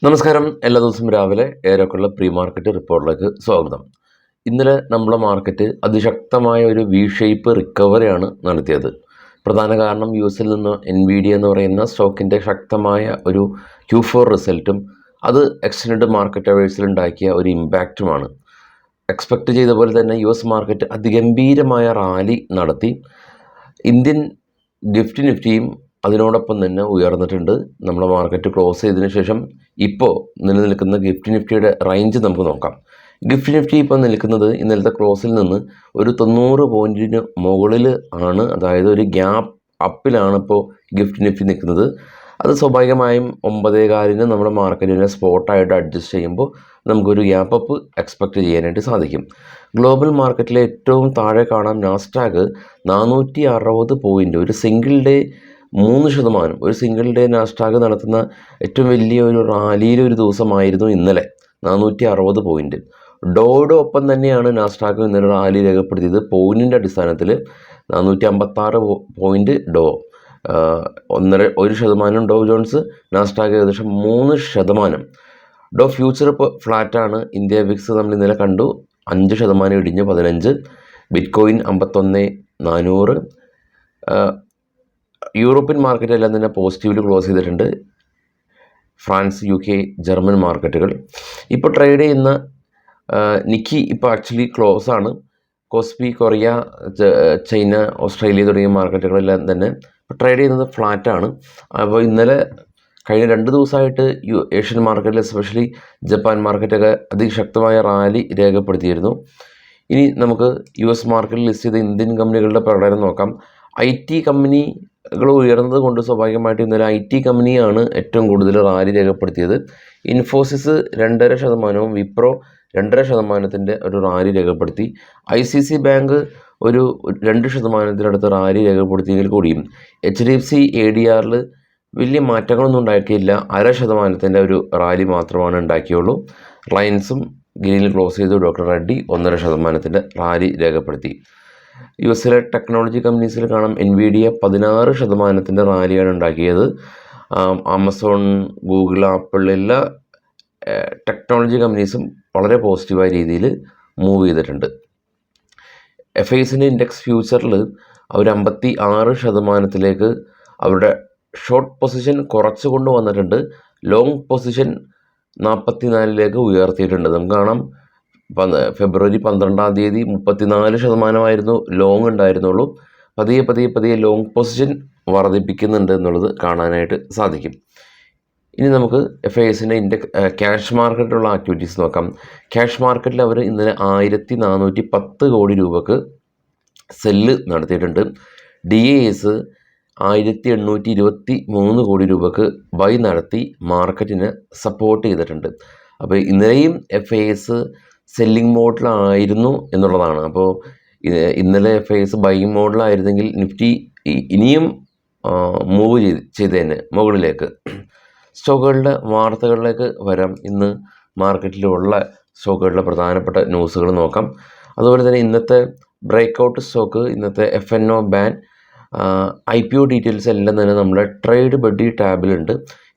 നമസ്കാരം. എല്ലാ ദിവസവും രാവിലെ ഏറെക്കുള്ള പ്രീ മാർക്കറ്റ് റിപ്പോർട്ടിലേക്ക് സ്വാഗതം. ഇന്നലെ നമ്മുടെ മാർക്കറ്റ് അതിശക്തമായ ഒരു വി ഷേപ്പ് റിക്കവറിയാണ് നടത്തിയത്. പ്രധാന കാരണം യു എസിൽ നിന്ന് NVIDIA എന്ന് പറയുന്ന സ്റ്റോക്കിൻ്റെ ശക്തമായ ഒരു Q4 റിസൾട്ടും അത് എക്സ്റ്റൻഡ് മാർക്കറ്റ് അവേഴ്സിൽ ഉണ്ടാക്കിയ ഒരു ഇമ്പാക്റ്റുമാണ്. എക്സ്പെക്റ്റ് ചെയ്ത പോലെ തന്നെ US മാർക്കറ്റ് അതിഗംഭീരമായ റാലി നടത്തി. ഇന്ത്യൻ നിഫ്റ്റിയും അതിനോടൊപ്പം തന്നെ ഉയർന്നിട്ടുണ്ട്. നമ്മുടെ മാർക്കറ്റ് ക്ലോസ് ചെയ്തതിന് ശേഷം ഇപ്പോൾ നിലനിൽക്കുന്ന നിഫ്റ്റിയുടെ റേഞ്ച് നമുക്ക് നോക്കാം. നിഫ്റ്റി ഇപ്പോൾ നിൽക്കുന്നത് ഇന്നലത്തെ ക്ലോസിൽ നിന്ന് ഒരു 90 പോയിൻറ്റിന് മുകളിൽ ആണ്. അതായത് ഒരു ഗ്യാപ്പ് അപ്പിലാണ് ഇപ്പോൾ നിഫ്റ്റി നിൽക്കുന്നത്. അത് സ്വാഭാവികമായും 9.15 നമ്മുടെ മാർക്കറ്റിനെ സ്പോട്ടായിട്ട് അഡ്ജസ്റ്റ് ചെയ്യുമ്പോൾ നമുക്കൊരു ഗ്യാപ്പ് അപ്പ് എക്സ്പെക്റ്റ് ചെയ്യാനായിട്ട് സാധിക്കും. ഗ്ലോബൽ മാർക്കറ്റിലെ ഏറ്റവും താഴെ കാണാം നാസ്ഡാക്ക് 460 പോയിൻറ്റ്, ഒരു സിംഗിൾ ഡേ 3%. ഒരു സിംഗിൾ ഡേ നാസ്ഡാക്ക് നടത്തുന്ന ഏറ്റവും വലിയ ഒരു റാലിയിലെ ഒരു ദിവസമായിരുന്നു ഇന്നലെ. 460 പോയിൻറ്റ്. ഡോയുടെ ഒപ്പം തന്നെയാണ് നാസ്ഡാക്ക് ഇന്നലെ റാലി രേഖപ്പെടുത്തിയത്. പോയിൻറ്റിൻ്റെ അടിസ്ഥാനത്തിൽ 456 പോയിൻറ്റ് ഡോ, 1% ഡോ ജോൺസ്, നാസ്ഡാക്ക് ഏകദേശം 3%. ഡോ ഫ്യൂച്ചർ ഇപ്പോൾ ഫ്ലാറ്റാണ്. ഇന്ത്യ വിക്സ് നമ്മൾ ഇന്നലെ കണ്ടു 5% ഇടിഞ്ഞ് 15. ബിറ്റ്കോയിൻ 51,400. യൂറോപ്യൻ മാർക്കറ്റ് എല്ലാം തന്നെ പോസിറ്റീവിൽ ക്ലോസ് ചെയ്തിട്ടുണ്ട്. ഫ്രാൻസ്, UK, ജർമ്മൻ മാർക്കറ്റുകൾ ഇപ്പോൾ ട്രേഡ് ചെയ്യുന്ന നിക്കി ഇപ്പോൾ ആക്ച്വലി ക്ലോസ് ആണ്. കോസ്പി, കൊറിയ, ചൈന, ഓസ്ട്രേലിയ തുടങ്ങിയ മാർക്കറ്റുകളെല്ലാം തന്നെ ട്രേഡ് ചെയ്യുന്നത് ഫ്ലാറ്റാണ്. അപ്പോൾ ഇന്നലെ കഴിഞ്ഞ 2 ദിവസമായിട്ട് ഏഷ്യൻ മാർക്കറ്റിൽ എസ്പെഷ്യലി ജപ്പാൻ മാർക്കറ്റൊക്കെ അതിശക്തമായ റാലി രേഖപ്പെടുത്തിയിരുന്നു. ഇനി നമുക്ക് US മാർക്കറ്റിൽ ലിസ്റ്റ് ചെയ്ത ഇന്ത്യൻ കമ്പനികളുടെ പ്രകടനം നോക്കാം. IT കമ്പനികൾ ഉയർന്നത് കൊണ്ട് സ്വാഭാവികമായിട്ടും ഇന്നലെ IT കമ്പനിയാണ് ഏറ്റവും കൂടുതൽ റാലി രേഖപ്പെടുത്തിയത്. ഇൻഫോസിസ് 2.5%, വിപ്രോ 2.5% ഒരു റാലി രേഖപ്പെടുത്തി. ICICI ബാങ്ക് ഒരു 2%-അടുത്ത് റാലി രേഖപ്പെടുത്തിയെങ്കിൽ കൂടിയും HDFC ADRൽ വലിയ മാറ്റങ്ങളൊന്നും ഉണ്ടാക്കിയില്ല. 0.5% ഒരു റാലി മാത്രമാണ് ഉണ്ടാക്കിയുള്ളൂ. റിലയൻസും ഗ്രീനിൽ ക്ലോസ് ചെയ്തു. ഡോക്ടർ റെഡ്ഡി 1.5% റാലി രേഖപ്പെടുത്തി. US ടെക്നോളജി കമ്പനീസിൽ കാണാം NVIDIA 16% റാലിയാണ് ഉണ്ടാക്കിയത്. ആമസോൺ, ഗൂഗിൾ, ആപ്പിൾ എല്ലാ ടെക്നോളജി കമ്പനീസും വളരെ പോസിറ്റീവായ രീതിയിൽ മൂവ് ചെയ്തിട്ടുണ്ട്. FISന്റെ ഇൻഡെക്സ് ഫ്യൂച്ചറിൽ അവർ 56%-ലേക്ക് അവരുടെ ഷോർട്ട് പൊസിഷൻ കുറച്ച് കൊണ്ടുവന്നിട്ടുണ്ട്. ലോങ് പൊസിഷൻ 44-ലേക്ക് ഉയർത്തിയിട്ടുണ്ട്. നമുക്ക് കാണാം ഫെബ്രുവരി 12 34% ലോങ് ഉണ്ടായിരുന്നുള്ളൂ. പതിയെ ലോങ് പൊസിഷൻ വർദ്ധിപ്പിക്കുന്നുണ്ട് എന്നുള്ളത് കാണാനായിട്ട് സാധിക്കും. ഇനി നമുക്ക് FISന്റെ ക്യാഷ് മാർക്കറ്റിലുള്ള ആക്ടിവിറ്റീസ് നോക്കാം. ക്യാഷ് മാർക്കറ്റിൽ അവർ ഇന്നലെ 1410 കോടി രൂപക്ക് സെല്ല് നടത്തിയിട്ടുണ്ട്. DAS 1823 കോടി രൂപക്ക് ബൈ നടത്തി മാർക്കറ്റിനെ സപ്പോർട്ട് ചെയ്തിട്ടുണ്ട്. അപ്പോൾ ഇന്നലെയും FIS സെല്ലിംഗ് മോഡിലായിരുന്നു എന്നുള്ളതാണ്. അപ്പോൾ ഇന്നലെ FIS ബൈയിങ് മോഡിലായിരുന്നെങ്കിൽ നിഫ്റ്റി ഇനിയും മൂവ് ചെയ്തേനെ മുകളിലേക്ക്. സ്റ്റോക്കുകളുടെ വാർത്തകളിലേക്ക് വരാം. ഇന്ന് മാർക്കറ്റിലുള്ള സ്റ്റോക്കുകളുടെ പ്രധാനപ്പെട്ട ന്യൂസുകൾ നോക്കാം. അതുപോലെ തന്നെ ഇന്നത്തെ ബ്രേക്കൗട്ട് സ്റ്റോക്ക്, ഇന്നത്തെ FNO ബാൻ, IPO ഡീറ്റെയിൽസ് എല്ലാം തന്നെ നമ്മുടെ ട്രേഡ് ബഡ്ഡി ടാബിലുണ്ട്.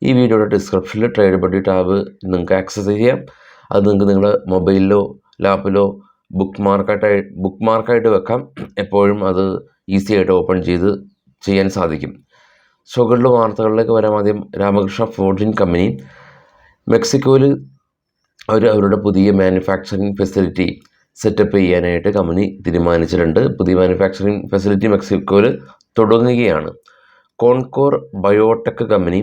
ഈ വീഡിയോയുടെ ഡിസ്ക്രിപ്ഷനിൽ ട്രേഡ് ബഡ്ഡി ടാബ് നിങ്ങൾക്ക് ആക്സസ് ചെയ്യാം. അത് നിങ്ങൾക്ക് നിങ്ങളുടെ മൊബൈലിലോ ലാപ്പിലോ ബുക്ക് മാർക്കായിട്ട് വെക്കാം. എപ്പോഴും അത് ഈസി ആയിട്ട് ഓപ്പൺ ചെയ്യാൻ സാധിക്കും. സ്റ്റോക്കുകളുടെ വാർത്തകളിലേക്ക് വരാം. ആദ്യം രാമകൃഷ്ണ ഫോർജിങ് കമ്പനി മെക്സിക്കോയിൽ അവരുടെ പുതിയ മാനുഫാക്ചറിങ് ഫെസിലിറ്റി സെറ്റപ്പ് ചെയ്യാനായിട്ട് കമ്പനി തീരുമാനിച്ചിട്ടുണ്ട്. പുതിയ മാനുഫാക്ചറിങ് ഫെസിലിറ്റി മെക്സിക്കോയിൽ തുടങ്ങുകയാണ്. കോൺകോർ ബയോടെക് കമ്പനി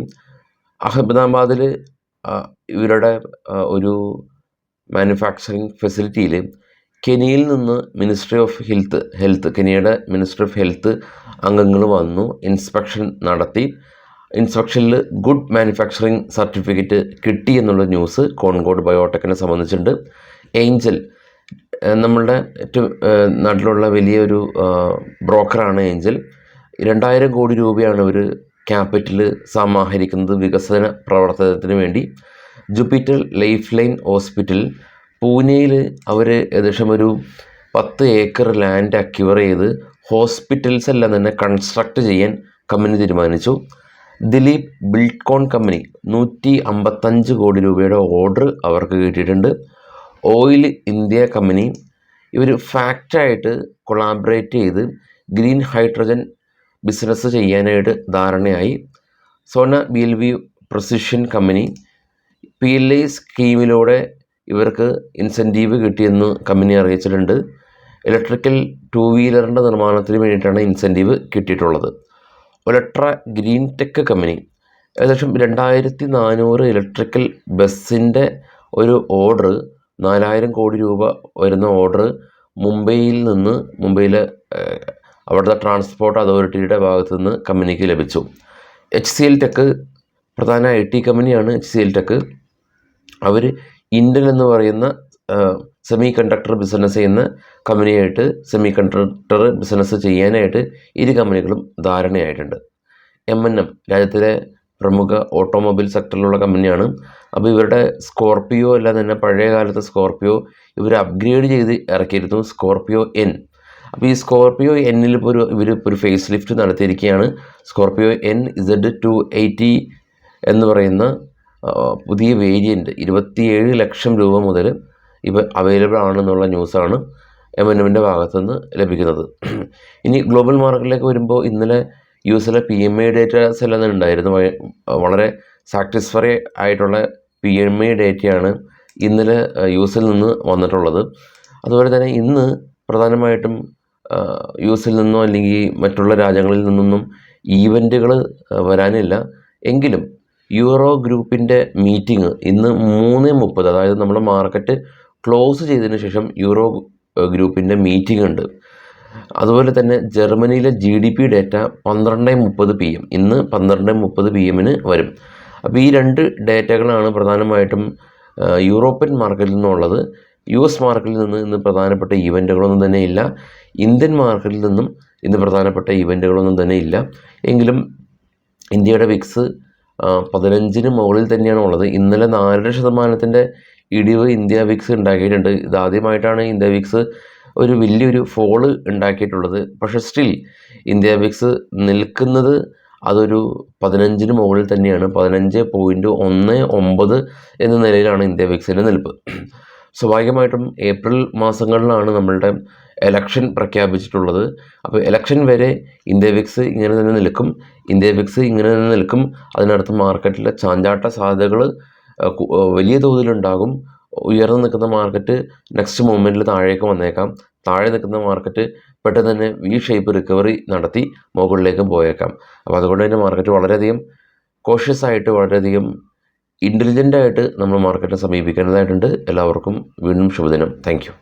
അഹമ്മദാബാദിൽ ഇവരുടെ ഒരു മാനുഫാക്ചറിങ് ഫെസിലിറ്റിയിൽ കെനിയയിൽ നിന്ന് കെനിയയുടെ മിനിസ്ട്രി ഓഫ് ഹെൽത്ത് അംഗങ്ങൾ വന്നു ഇൻസ്പെക്ഷൻ നടത്തി. ഇൻസ്പെക്ഷനിൽ ഗുഡ് മാനുഫാക്ചറിങ് സർട്ടിഫിക്കറ്റ് കിട്ടി എന്നുള്ള ന്യൂസ് കോൺകോർഡ് ബയോടെക്കിനെ സംബന്ധിച്ചിട്ടുണ്ട്. ഏഞ്ചൽ നമ്മളുടെ ഏറ്റവും നാട്ടിലുള്ള വലിയൊരു ബ്രോക്കറാണ് ഏഞ്ചൽ. 2000 കോടി രൂപയാണ് ഒരു ക്യാപിറ്റൽ സമാഹരിക്കുന്നത് വികസന പ്രവർത്തനത്തിന് വേണ്ടി. ജൂപ്പിറ്റർ ലൈഫ് ലൈൻ ഹോസ്പിറ്റൽ പൂനെയിൽ അവർ ഏകദേശം ഒരു 10 ഏക്കർ ലാൻഡ് അക്വയർ ചെയ്ത് ഹോസ്പിറ്റൽസ് എല്ലാം തന്നെ കൺസ്ട്രക്റ്റ് ചെയ്യാൻ കമ്പനി തീരുമാനിച്ചു. ദിലീപ് ബിൽഡ്കോൺ കമ്പനി 155 കോടി രൂപയുടെ ഓർഡർ അവർക്ക് കിട്ടിയിട്ടുണ്ട്. ഓയിൽ ഇന്ത്യ കമ്പനി ഇവർ ഫാക്റ്റായിട്ട് കൊളാബറേറ്റ് ചെയ്ത് ഗ്രീൻ ഹൈഡ്രജൻ ബിസിനസ് ചെയ്യാനായിട്ട് ധാരണയായി. Sona BLV precision company PLI സ്കീമിലൂടെ ഇവർക്ക് ഇൻസെൻറ്റീവ് കിട്ടിയെന്ന് കമ്പനി അറിയിച്ചിട്ടുണ്ട്. ഇലക്ട്രിക്കൽ 2 വീലറിൻ്റെ നിർമ്മാണത്തിന് വേണ്ടിയിട്ടാണ് ഇൻസെൻറ്റീവ് കിട്ടിയിട്ടുള്ളത്. ഒലട്ര ഗ്രീൻ ടെക് കമ്പനി ഏകദേശം 2400 ഇലക്ട്രിക്കൽ ബസ്സിൻ്റെ ഒരു ഓർഡർ 4000 കോടി രൂപ വരുന്ന ഓർഡർ മുംബൈയിലെ അവിടുത്തെ ട്രാൻസ്പോർട്ട് അതോറിറ്റിയുടെ ഭാഗത്തു നിന്ന് കമ്പനിക്ക് ലഭിച്ചു. HCL ടെക് പ്രധാന IT കമ്പനിയാണ്. HCL ടെക് അവർ ഇൻഡൽ എന്ന് പറയുന്ന സെമി കണ്ടക്ടർ ബിസിനസ് ചെയ്യുന്ന കമ്പനിയായിട്ട് സെമി കണ്ടക്ടർ ബിസിനസ് ചെയ്യാനായിട്ട് ഇരു കമ്പനികളും ധാരണയായിട്ടുണ്ട്. M&M രാജ്യത്തിലെ പ്രമുഖ ഓട്ടോമൊബൈൽ സെക്ടറിലുള്ള കമ്പനിയാണ്. അപ്പോൾ ഇവരുടെ സ്കോർപിയോ എല്ലാം തന്നെ പഴയ കാലത്തെ സ്കോർപിയോ ഇവർ അപ്ഗ്രേഡ് ചെയ്ത് ഇറക്കിയിരുന്നു, സ്കോർപിയോ N. അപ്പോൾ ഈ സ്കോർപിയോ Nൽ ഇപ്പോൾ ഒരു ഫേസ് ലിഫ്റ്റ് നടത്തിയിരിക്കുകയാണ്. സ്കോർപിയോ NZ280 എന്ന് പറയുന്ന പുതിയ വേരിയൻറ്റ് 27 ലക്ഷം രൂപ മുതൽ ഇവ അവൈലബിൾ ആണെന്നുള്ള ന്യൂസാണ് M&Mൻ്റെ ഭാഗത്തുനിന്ന് ലഭിക്കുന്നത്. ഇനി ഗ്ലോബൽ മാർക്കറ്റിലേക്ക് വരുമ്പോൾ ഇന്നലെ US PMI ഡേറ്റാസ് എല്ലാം ഉണ്ടായിരുന്നു. വളരെ സാറ്റിസ്ഫൈ ആയിട്ടുള്ള PMI ഡേറ്റയാണ് ഇന്നലെ US നിന്ന് വന്നിട്ടുള്ളത്. അതുപോലെ തന്നെ ഇന്ന് പ്രധാനമായിട്ടും US നിന്നോ അല്ലെങ്കിൽ മറ്റുള്ള രാജ്യങ്ങളിൽ നിന്നൊന്നും ഈവൻറ്റുകൾ വരാനില്ല. എങ്കിലും യൂറോ ഗ്രൂപ്പിൻ്റെ മീറ്റിംഗ് ഇന്ന് 3:30, അതായത് നമ്മുടെ മാർക്കറ്റ് ക്ലോസ് ചെയ്തതിന് ശേഷം യൂറോ ഗ്രൂപ്പിൻ്റെ മീറ്റിംഗ് ഉണ്ട്. അതുപോലെ തന്നെ ജർമ്മനിയിലെ GDP ഡേറ്റ 12:30 PM, ഇന്ന് 12:30 PM വരും. അപ്പോൾ ഈ 2 ഡേറ്റകളാണ് പ്രധാനമായിട്ടും യൂറോപ്യൻ മാർക്കറ്റിൽ നിന്നുള്ളത്. US മാർക്കറ്റിൽ നിന്ന് ഇന്ന് പ്രധാനപ്പെട്ട ഈവൻറ്റുകളൊന്നും തന്നെ ഇല്ല. ഇന്ത്യൻ മാർക്കറ്റിൽ നിന്നും ഇന്ന് പ്രധാനപ്പെട്ട ഈവൻറ്റുകളൊന്നും തന്നെ ഇല്ല. എങ്കിലും ഇന്ത്യയുടെ വിക്സ് 15 മുകളിൽ തന്നെയാണ് ഉള്ളത്. ഇന്നലെ 4% ഇടിവ് ഇന്ത്യ വിക്സ് ഉണ്ടാക്കിയിട്ടുണ്ട്. ഇതാദ്യമായിട്ടാണ് ഇന്ത്യ വിക്സ് ഒരു വലിയൊരു ഫോള് ഉണ്ടാക്കിയിട്ടുള്ളത്. പക്ഷേ സ്റ്റിൽ ഇന്ത്യ വിക്സ് നിൽക്കുന്നത് അതൊരു 15 മുകളിൽ തന്നെയാണ്. 15.19 എന്ന നിലയിലാണ് ഇന്ത്യ വിക്സിൻ്റെ നിൽപ്പ്. സ്വാഭാവികമായിട്ടും ഏപ്രിൽ മാസങ്ങളിലാണ് നമ്മളുടെ എലക്ഷൻ പ്രഖ്യാപിച്ചിട്ടുള്ളത്. അപ്പോൾ എലക്ഷൻ വരെ ഇന്ത്യ വിക്സ് ഇങ്ങനെ തന്നെ നിൽക്കും. അതിനടുത്ത് മാർക്കറ്റിലെ ചാഞ്ചാട്ട സാധ്യതകൾ വലിയ തോതിലുണ്ടാകും. ഉയർന്നു നിൽക്കുന്ന മാർക്കറ്റ് നെക്സ്റ്റ് മൂവ്മെൻറ്റിൽ താഴേക്ക് വന്നേക്കാം. താഴെ നിൽക്കുന്ന മാർക്കറ്റ് പെട്ടെന്ന് തന്നെ V-ഷേപ്പ് റിക്കവറി നടത്തി മുകളിലേക്കും പോയേക്കാം. അപ്പോൾ അതുകൊണ്ട് തന്നെ മാർക്കറ്റ് വളരെയധികം കോഷ്യസ് ആയിട്ട്, വളരെയധികം ഇൻ്റലിജൻ്റായിട്ട് നമ്മൾ മാർക്കറ്റിനെ സമീപിക്കേണ്ടതായിട്ടുണ്ട്. എല്ലാവർക്കും വീണ്ടും ശുഭദിനം. Thank you.